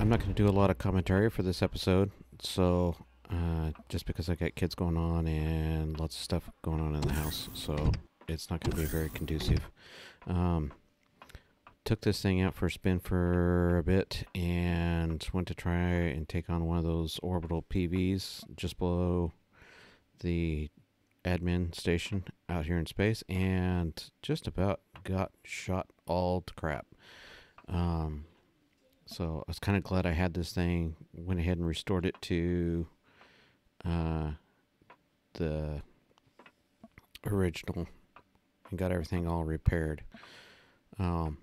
I'm not going to do a lot of commentary for this episode, so just because I got kids going on and lots of stuff going on in the house, so it's not going to be very conducive. Took this thing out for a spin for a bit and went to try and take on one of those orbital PVs just below the admin station out here in space, and just about got shot all to crap. So I was kind of glad I had this thing. Went ahead and restored it to the original and got everything all repaired. Oh,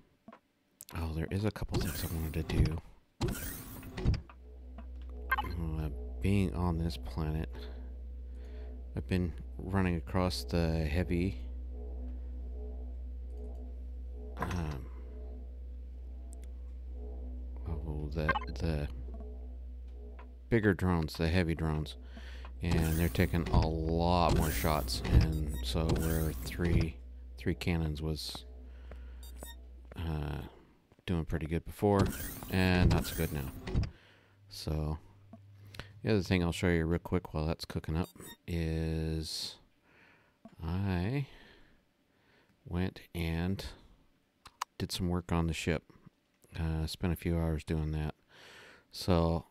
there is a couple things I wanted to do. Being on this planet, I've been running across the heavy the bigger drones, the heavy drones, and they're taking a lot more shots, and so where three cannons was doing pretty good before, and not so good now. So the other thing I'll show you real quick while that's cooking up is I went and did some work on the ship. Spent a few hours doing that. So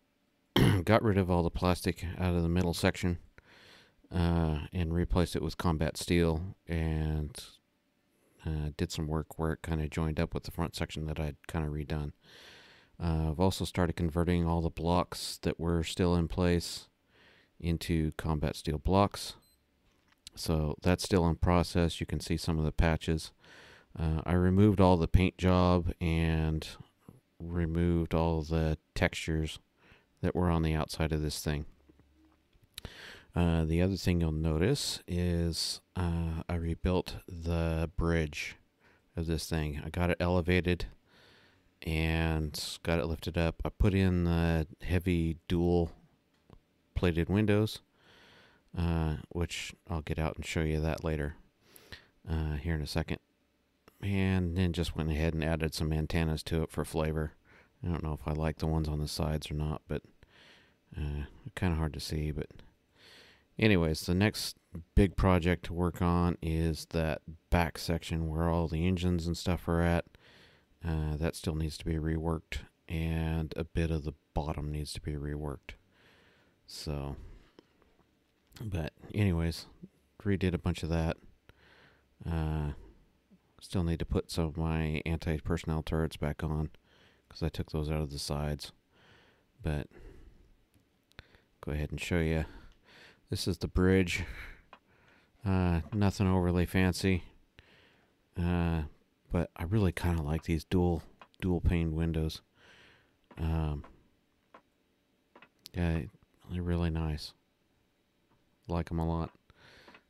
got rid of all the plastic out of the middle section and replaced it with combat steel, and did some work where it kind of joined up with the front section that I'd kind of redone. I've also started converting all the blocks that were still in place into combat steel blocks. So that's still in process. You can see some of the patches. I removed all the paint job and removed all the textures that were on the outside of this thing. The other thing you'll notice is I rebuilt the bridge of this thing. I got it elevated and got it lifted up. I put in the heavy dual plated windows, which I'll get out and show you that later here in a second. And then just went ahead and added some antennas to it for flavor. I don't know if I like the ones on the sides or not, but kind of hard to see. But anyways, the next big project to work on is that back section where all the engines and stuff are at. That still needs to be reworked, and a bit of the bottom needs to be reworked. So, but anyways, redid a bunch of that. Still need to put some of my anti-personnel turrets back on because I took those out of the sides. But go ahead and show you. This is the bridge. Nothing overly fancy. But I really kind of like these dual pane windows. Yeah, they're really nice. Like them a lot.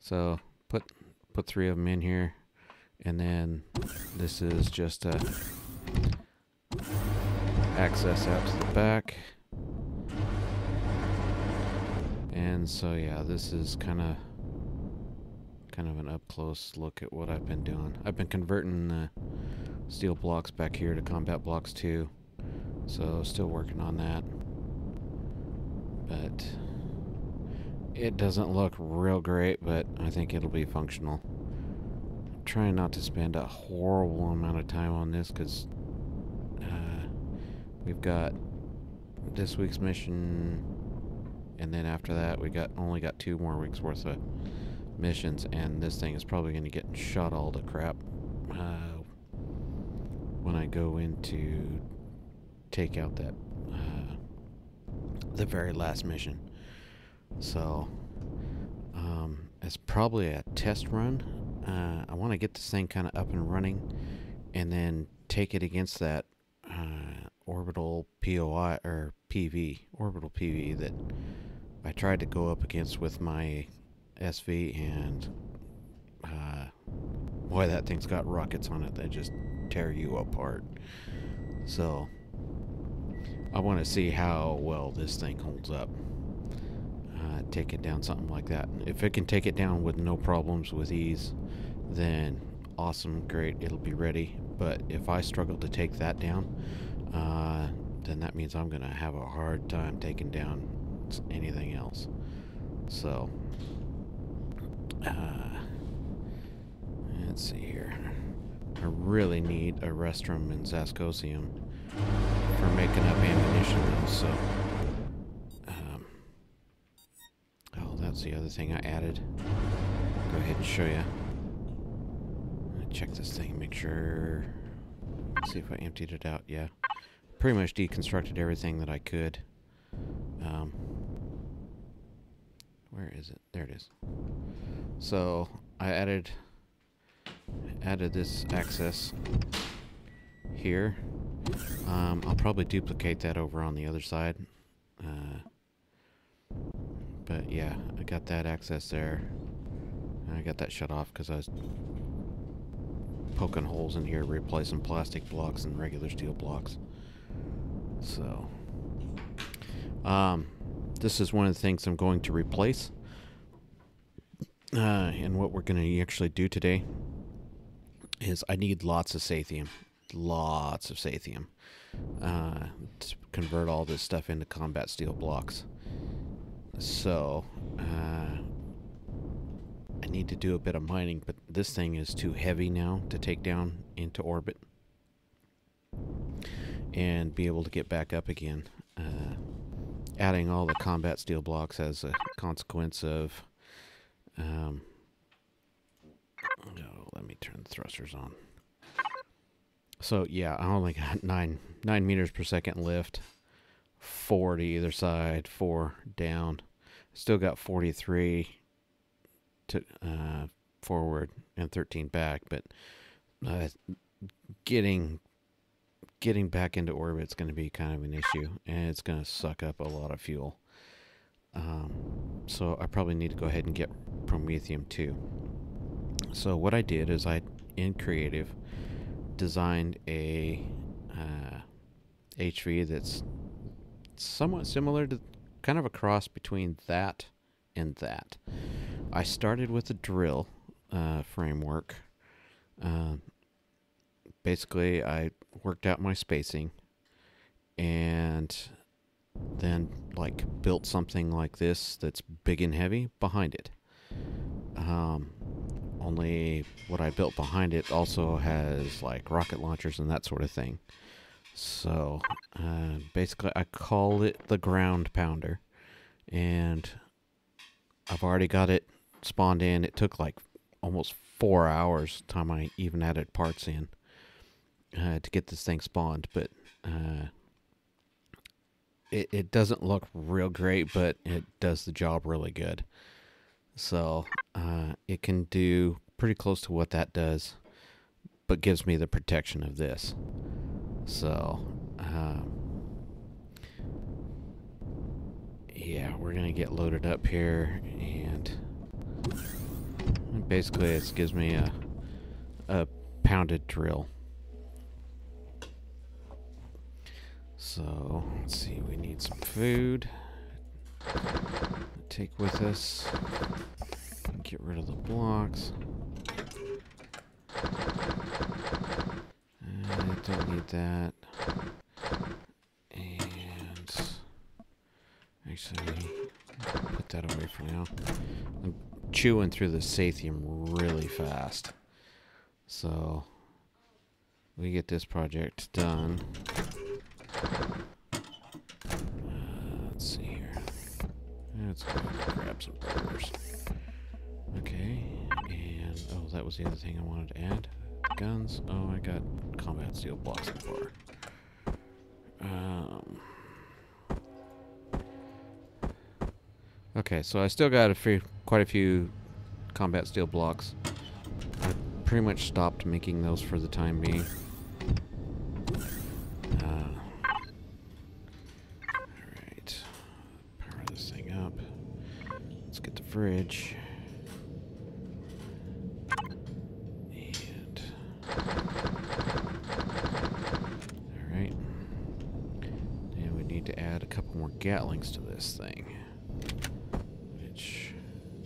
So put 3 of them in here. And then this is just a access out to the back. And so yeah, this is kind of an up close look at what I've been doing. I've been converting the steel blocks back here to combat blocks too. So still working on that. But it doesn't look real great, but I think it'll be functional. Trying not to spend a horrible amount of time on this because we've got this week's mission, and then after that we only got 2 more weeks worth of missions, and this thing is probably going to get shot all to crap when I go in to take out that the very last mission. So it's probably a test run. I want to get this thing kind of up and running and then take it against that orbital POI or PV, orbital PV that I tried to go up against with my SV, and boy, that thing's got rockets on it that just tear you apart. So I want to see how well this thing holds up. Take it down something like that. If it can take it down with no problems, with ease, then awesome, great, it'll be ready. But if I struggle to take that down, then that means I'm going to have a hard time taking down anything else. So, let's see here. I really need a restroom in Zascosium for making up ammunition though, so oh, that's the other thing I added. Go ahead and show you. Check this thing, make sure, see if I emptied it out. Yeah, pretty much deconstructed everything that I could. Where is it? There it is. So I added this access here. I'll probably duplicate that over on the other side. But yeah, I got that access there. I got that shut off because I was poking holes in here, replacing plastic blocks and regular steel blocks. So, this is one of the things I'm going to replace. And what we're going to actually do today is I need lots of Sathium. Lots of Sathium. To convert all this stuff into combat steel blocks. So, I need to do a bit of mining, but this thing is too heavy now to take down into orbit and be able to get back up again. Adding all the combat steel blocks has a consequence of oh, let me turn the thrusters on. So yeah, I only got 9 meters per second lift, 4 to either side, 4 down. Still got 43 to forward and 13 back, but getting back into orbit is going to be kind of an issue, and it's going to suck up a lot of fuel. So I probably need to go ahead and get Promethium too. So what I did is I, in Creative, designed a HV that's somewhat similar to, kind of a cross between that and that. I started with a drill framework. Basically, I worked out my spacing and then built something like this that's big and heavy behind it. Only what I built behind it also has rocket launchers and that sort of thing. So basically I call it the ground pounder, and I've already got it spawned in. It took almost 4 hours time I even added parts in to get this thing spawned, but it doesn't look real great, but it does the job really good. So it can do pretty close to what that does, but gives me the protection of this. So yeah, we're gonna get loaded up here, and basically it gives me a pounded drill. So let's see, we need some food to take with us. Get rid of the blocks. I don't need that. And actually, put that away for now. I'm chewing through the Sathium really fast. So we get this project done. Let's see here. Let's go grab some burgers. Okay, and oh, that was the other thing I wanted to add. Guns. Oh, I got combat steel blocks before. Okay, so I still got quite a few combat steel blocks. I pretty much stopped making those for the time being. Alright, power this thing up. Let's get the fridge. And alright. And we need to add a couple more Gatlings to this thing. Which I'm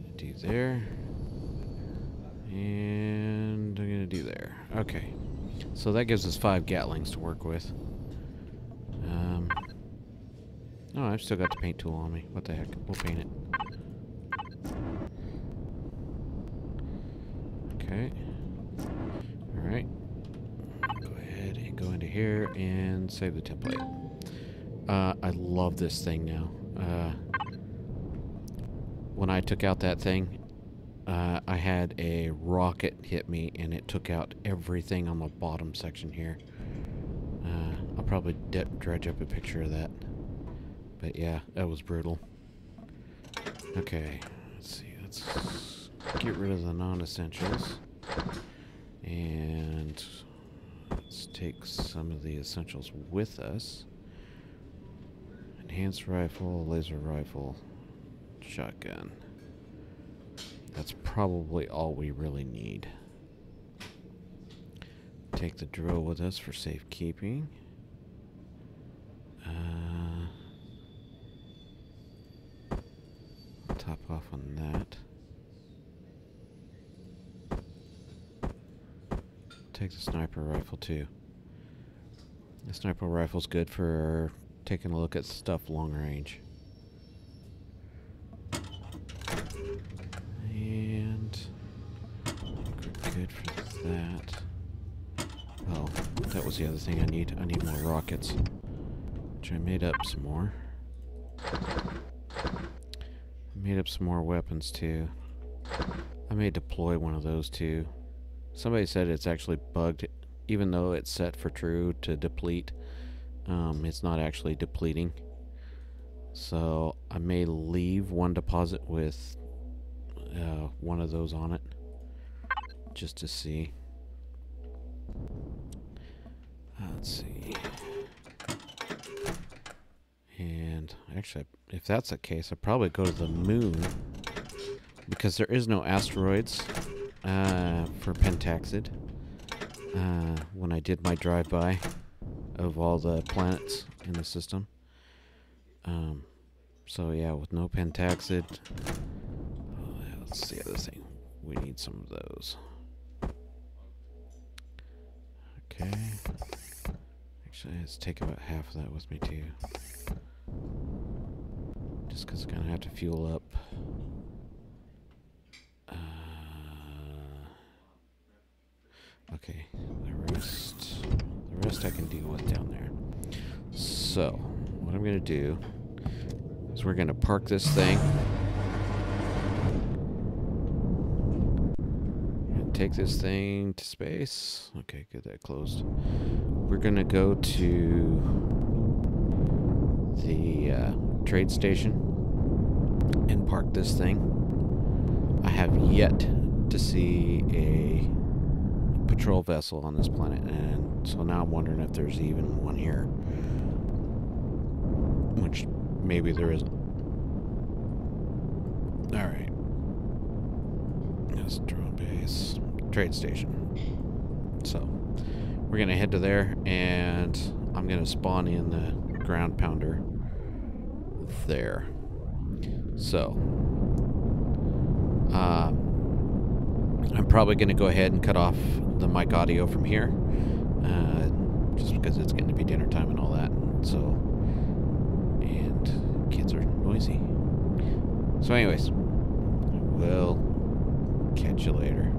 gonna do there. And I'm gonna do there. Okay. So that gives us 5 Gatlings to work with. Oh, I've still got the paint tool on me. What the heck? We'll paint it. Okay. Alright. Go ahead and go into here and save the template. I love this thing now. When I took out that thing, I had a rocket hit me and it took out everything on the bottom section here. I'll probably dredge up a picture of that. But yeah, that was brutal. Okay, let's see. Let's get rid of the non-essentials. And let's take some of the essentials with us. Enhanced rifle, laser rifle, shotgun. That's probably all we really need. Take the drill with us for safekeeping. Top off on that. Take the sniper rifle too. The sniper rifle's good for taking a look at stuff long range. And I think we're good for that. Oh, that was the other thing I need. I need more rockets. Which I made up some more. Made up some more weapons too. I may deploy one of those too. Somebody said it's actually bugged, even though it's set for true to deplete. It's not actually depleting. So I may leave one deposit with one of those on it, just to see. Let's see. And actually, if that's the case, I'd probably go to the moon, because there is no asteroids for Pentaxid. When I did my drive-by of all the planets in the system. So yeah, with no Pentaxid. That's the other thing. We need some of those. Okay. Actually, let's take about half of that with me too. Just because I'm going to have to fuel up. Okay, the rest I can deal with down there. So, what I'm going to do is we're going to park this thing. And take this thing to space. Okay, get that closed. We're going to go to the trade station and park this thing. I have yet to see a patrol vessel on this planet, and so now I'm wondering if there's even one here, which maybe there isn't. Alright, that's drone base, trade station. So we're gonna head to there, and I'm gonna spawn in the ground pounder there. So I'm probably going to go ahead and cut off the mic audio from here, just because it's going to be dinner time and all that. So, and kids are noisy. So anyways, we'll catch you later.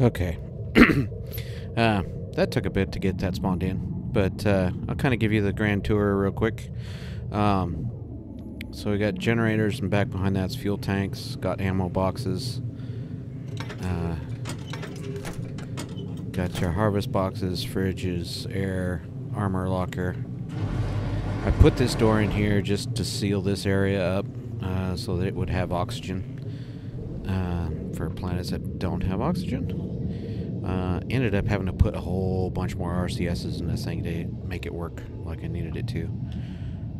Okay. That took a bit to get that spawned in, but I'll kind of give you the grand tour real quick. So we got generators, and back behind that's fuel tanks, got ammo boxes, got your harvest boxes, fridges, air, armor locker. I put this door in here just to seal this area up so that it would have oxygen for planets that don't have oxygen. Ended up having to put a whole bunch more RCSs in this thing to make it work like I needed it to.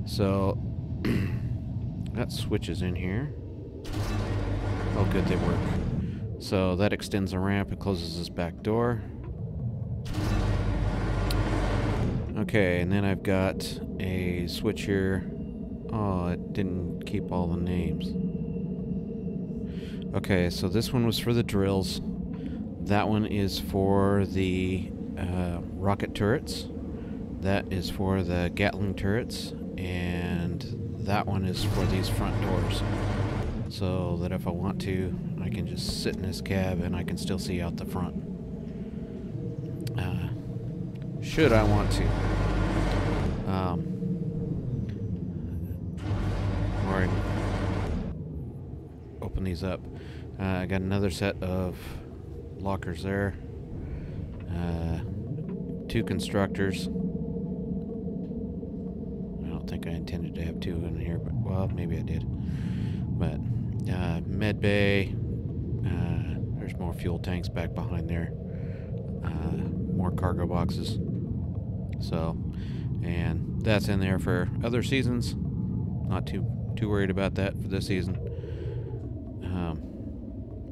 So, got switches in here. Oh good, they work. So that extends the ramp, it closes this back door. Okay, and then I've got a switch here. Oh, it didn't keep all the names. Okay, so this one was for the drills. That one is for the rocket turrets. That is for the Gatling turrets. And that one is for these front doors. So that if I want to, I can just sit in this cab and I can still see out the front. Should I want to. Or I can open these up. I got another set of lockers there. 2 constructors. I don't think I intended to have 2 in here, but well, maybe I did. But med bay. There's more fuel tanks back behind there. More cargo boxes. So, and that's in there for other seasons. Not too worried about that for this season.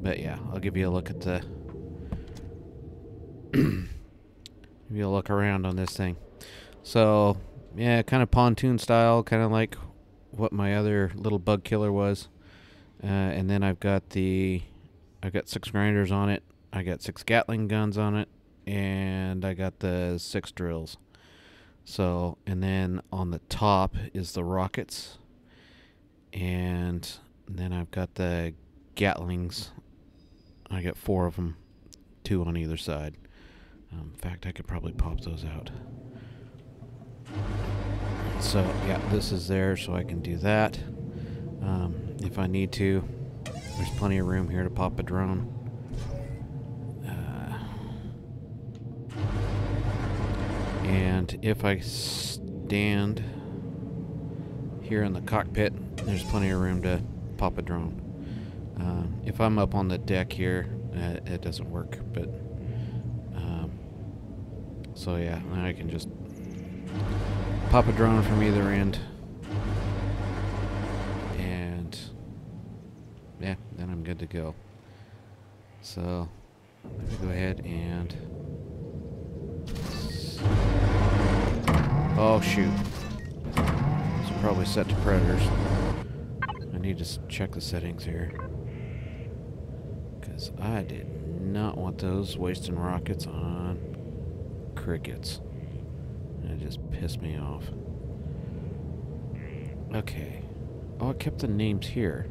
But yeah, I'll give you a look at the give you a look around on this thing. So yeah, kind of pontoon style, kind of like what my other little bug killer was. And then I've got 6 grinders on it. I got 6 Gatling guns on it, and I got the 6 drills. So, and then on the top is the rockets, and then I've got the Gatlings. I got 4 of them, 2 on either side. In fact, I could probably pop those out. So, yeah, this is there, so I can do that if I need to. There's plenty of room here to pop a drone. And if I stand here in the cockpit, there's plenty of room to pop a drone. If I'm up on the deck here, it doesn't work, but so yeah, I can just pop a drone from either end, and yeah, then I'm good to go. So let me go ahead and oh shoot, this is probably set to predators. I need to check the settings here, because I did not want those wasting rockets on crickets. It just pissed me off. Okay. Oh, I kept the names here.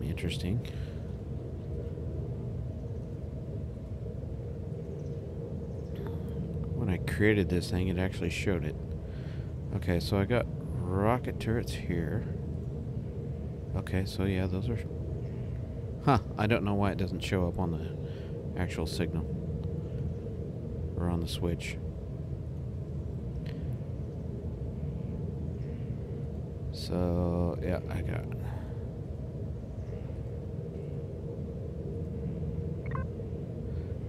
Interesting. When I created this thing, it actually showed it. Okay, so I got rocket turrets here. Okay, so yeah, those are... Huh, I don't know why it doesn't show up on the actual signal. Or on the switch. So, yeah, I got...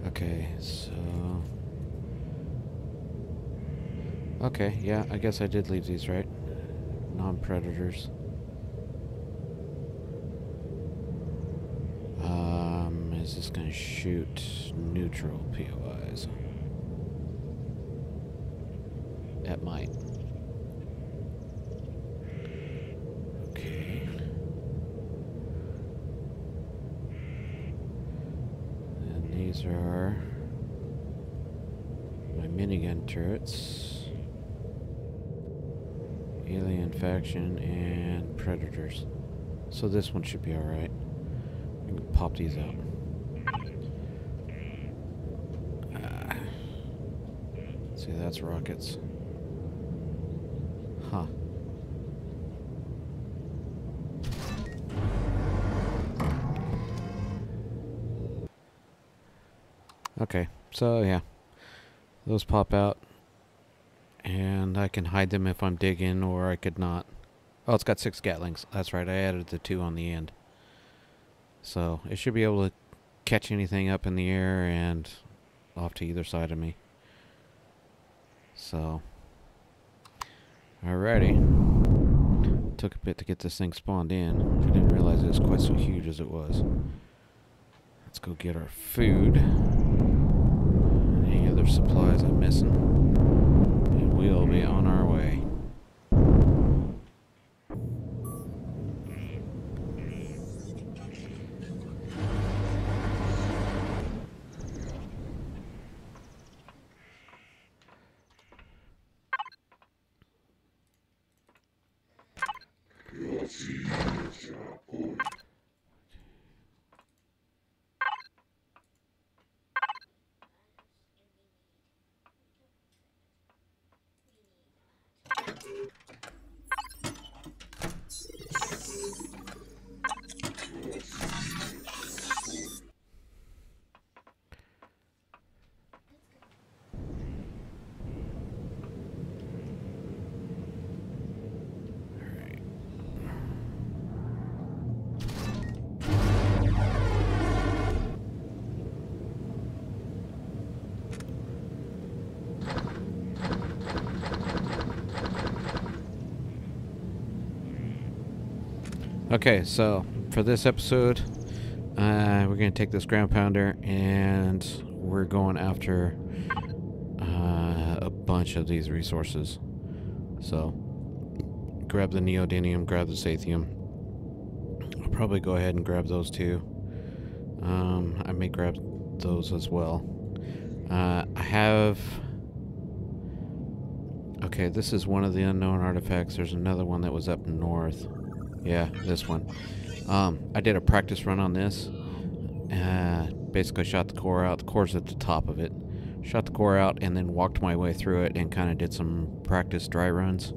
Okay, so... Okay, yeah, I guess I did leave these, right? Non-predators. Is this gonna shoot neutral POIs? It might. Okay. And these are my minigun turrets. Alien faction and predators. So this one should be alright. We can pop these out. See, that's rockets. Huh. Okay, so yeah. Those pop out. And I can hide them if I'm digging, or I could not. Oh, it's got 6 Gatlings. That's right, I added the 2 on the end. So, it should be able to catch anything up in the air and off to either side of me. So, alrighty. Took a bit to get this thing spawned in. I didn't realize it was quite so huge as it was. Let's go get our food. Any other supplies I'm missing? And we'll be on our way. Okay, so for this episode, we're going to take this ground pounder and we're going after a bunch of these resources. So, grab the neodymium, grab the sathium. I'll probably go ahead and grab those too. I may grab those as well. I have... Okay, this is one of the unknown artifacts. There's another one that was up north. Yeah, this one. I did a practice run on this. Basically shot the core out. The core's at the top of it. shot the core out, and then walked my way through it and kind of did some practice dry runs.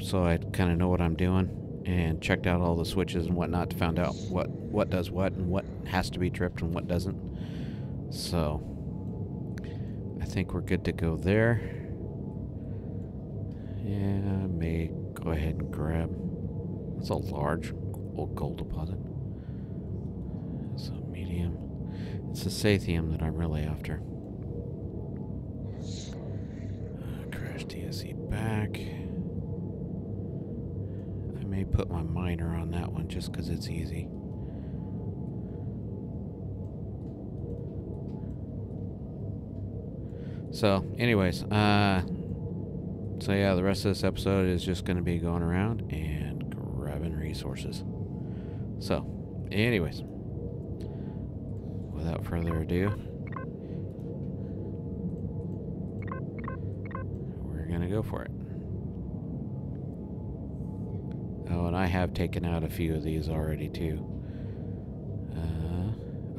So I kind of know what I'm doing, and checked out all the switches and whatnot to find out what does what and what has to be tripped and what doesn't. So I think we're good to go there. Yeah, I may go ahead and grab. It's a large old gold deposit. It's a medium. It's the Sathium that I'm really after. Crash TSE back. I may put my miner on that one just because it's easy. So, anyways, so yeah, the rest of this episode is just going to be going around and grabbing resources. So, anyways, without further ado, we're going to go for it. Oh, and I have taken out a few of these already, too.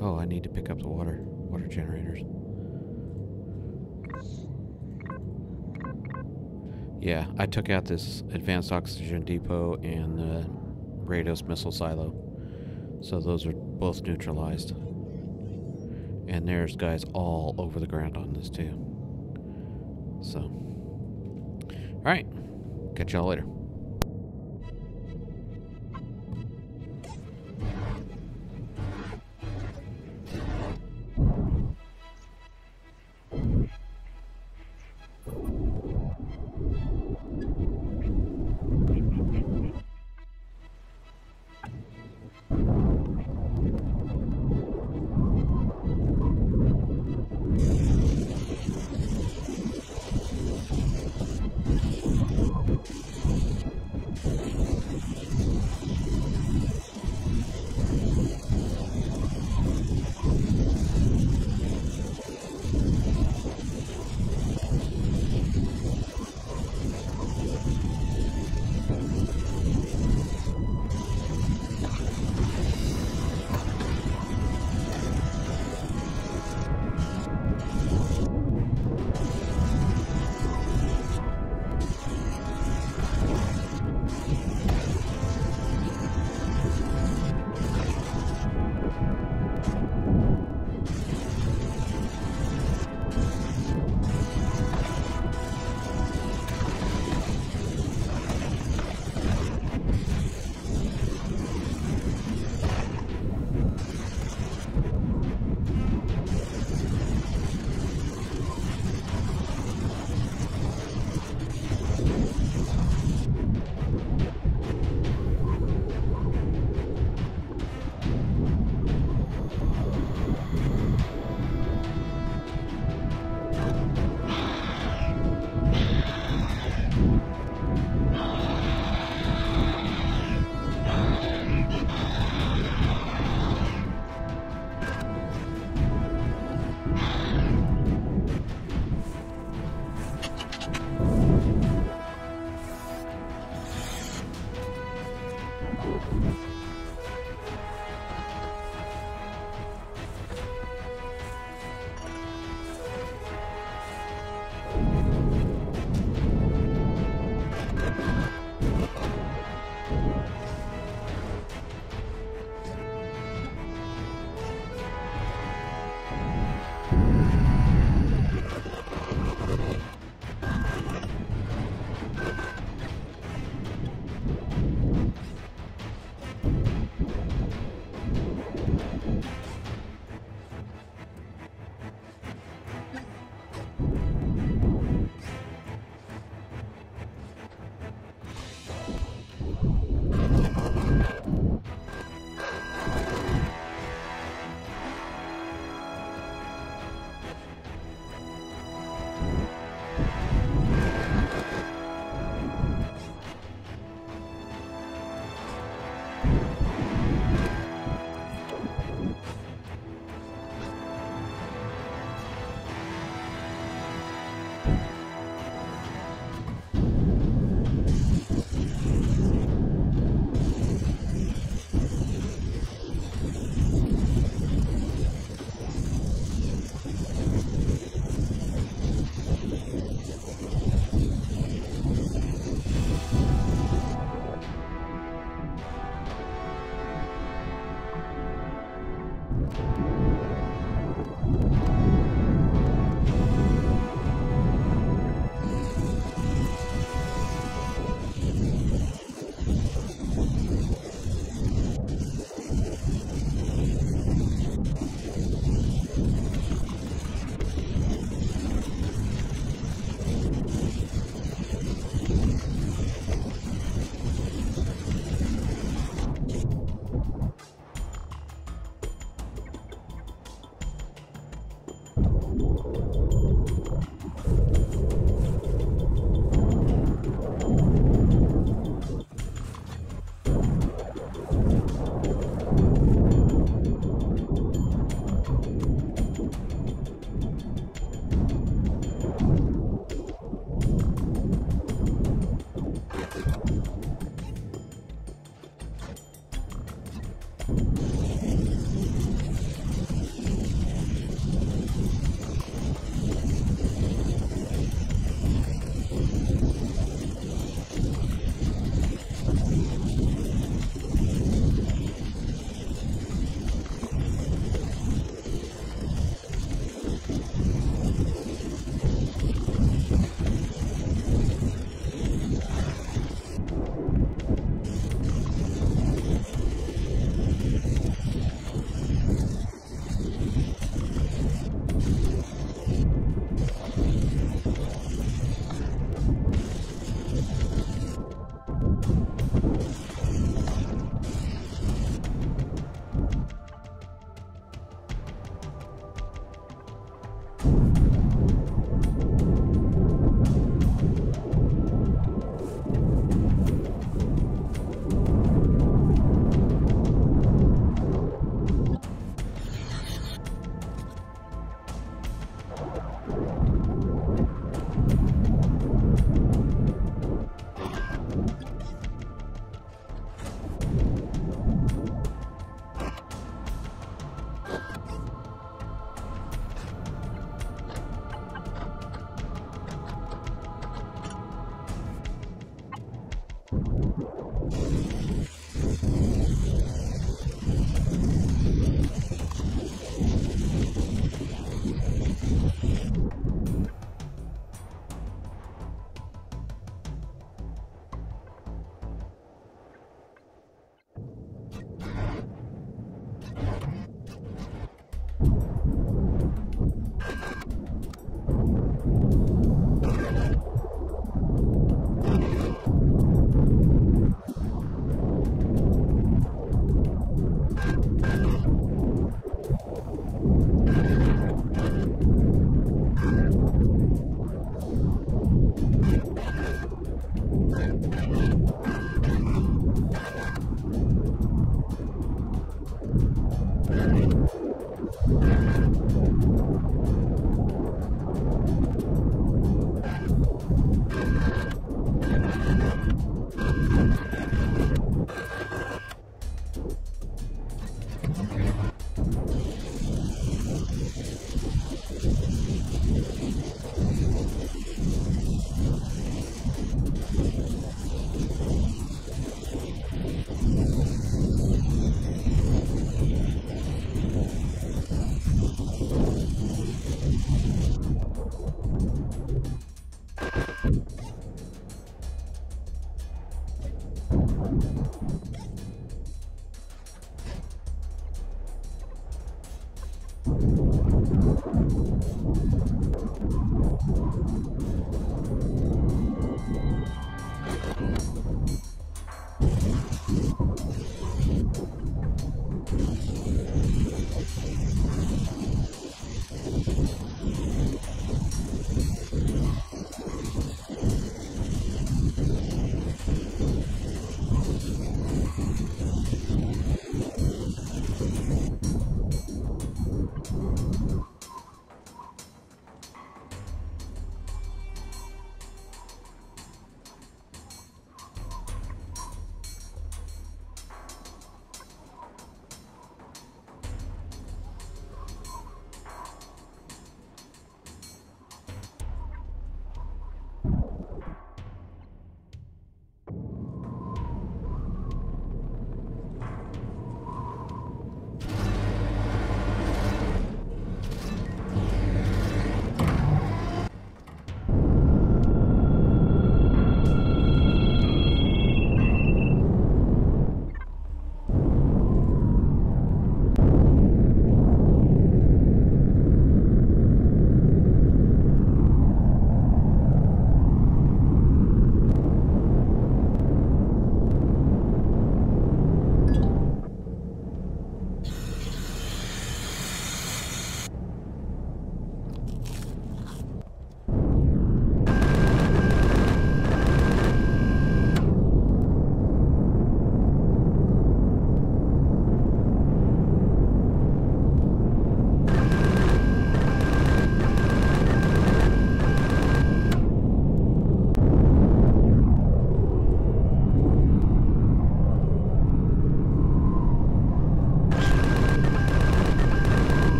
Oh, I need to pick up the water generators. Yeah, I took out this advanced oxygen depot and the Rados missile silo. So those are both neutralized. And there's guys all over the ground on this too. So, alright, catch y'all later.